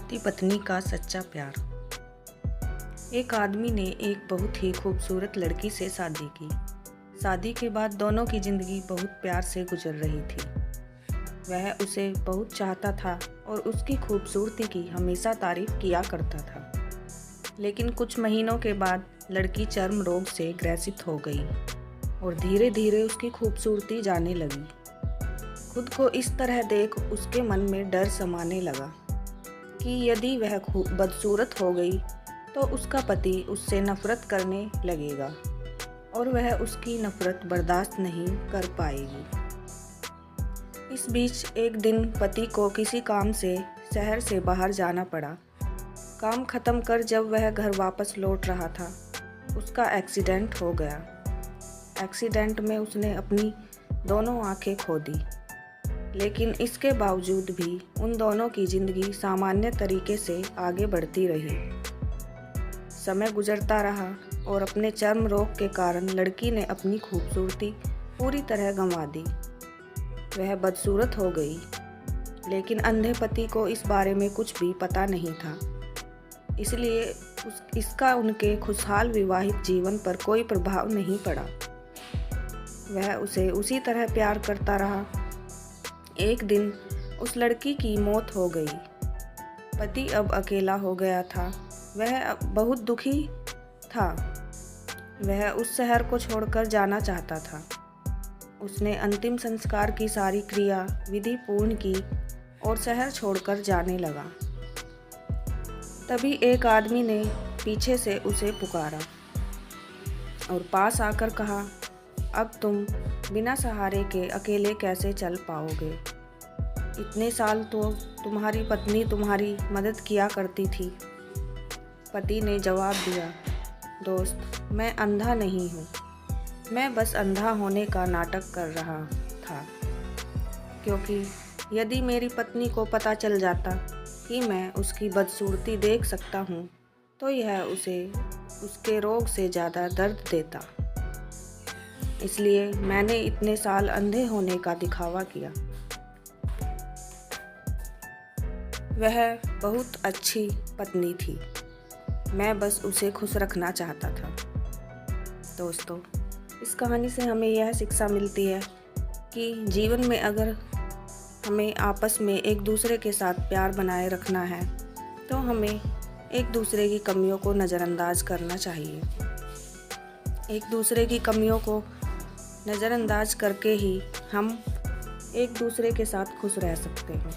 पति पत्नी का सच्चा प्यार। एक आदमी ने एक बहुत ही खूबसूरत लड़की से शादी की। शादी के बाद दोनों की जिंदगी बहुत प्यार से गुजर रही थी। वह उसे बहुत चाहता था और उसकी खूबसूरती की हमेशा तारीफ किया करता था। लेकिन कुछ महीनों के बाद लड़की चर्म रोग से ग्रसित हो गई और धीरे धीरे उसकी खूबसूरती जाने लगी। खुद को इस तरह देख उसके मन में डर समाने लगा कि यदि वह बदसूरत हो गई तो उसका पति उससे नफरत करने लगेगा और वह उसकी नफरत बर्दाश्त नहीं कर पाएगी। इस बीच एक दिन पति को किसी काम से शहर से बाहर जाना पड़ा। काम खत्म कर जब वह घर वापस लौट रहा था, उसका एक्सीडेंट हो गया। एक्सीडेंट में उसने अपनी दोनों आंखें खो दी, लेकिन इसके बावजूद भी उन दोनों की जिंदगी सामान्य तरीके से आगे बढ़ती रही। समय गुजरता रहा और अपने चर्म रोग के कारण लड़की ने अपनी खूबसूरती पूरी तरह गंवा दी। वह बदसूरत हो गई, लेकिन अंधे पति को इस बारे में कुछ भी पता नहीं था, इसलिए इसका उनके खुशहाल विवाहित जीवन पर कोई प्रभाव नहीं पड़ा। वह उसे उसी तरह प्यार करता रहा। एक दिन उस लड़की की मौत हो गई। पति अब अकेला हो गया था। वह अब बहुत दुखी था। वह उस शहर को छोड़कर जाना चाहता था। उसने अंतिम संस्कार की सारी क्रिया विधि पूर्ण की और शहर छोड़कर जाने लगा। तभी एक आदमी ने पीछे से उसे पुकारा और पास आकर कहा, अब तुम बिना सहारे के अकेले कैसे चल पाओगे? इतने साल तो तुम्हारी पत्नी तुम्हारी मदद किया करती थी। पति ने जवाब दिया, दोस्त, मैं अंधा नहीं हूँ। मैं बस अंधा होने का नाटक कर रहा था, क्योंकि यदि मेरी पत्नी को पता चल जाता कि मैं उसकी बदसूरती देख सकता हूँ तो यह उसे उसके रोग से ज़्यादा दर्द देता। इसलिए मैंने इतने साल अंधे होने का दिखावा किया। वह बहुत अच्छी पत्नी थी। मैं बस उसे खुश रखना चाहता था। दोस्तों, इस कहानी से हमें यह शिक्षा मिलती है कि जीवन में अगर हमें आपस में एक दूसरे के साथ प्यार बनाए रखना है तो हमें एक दूसरे की कमियों को नज़रअंदाज करना चाहिए। एक दूसरे की कमियों को नज़रअंदाज करके ही हम एक दूसरे के साथ खुश रह सकते हैं।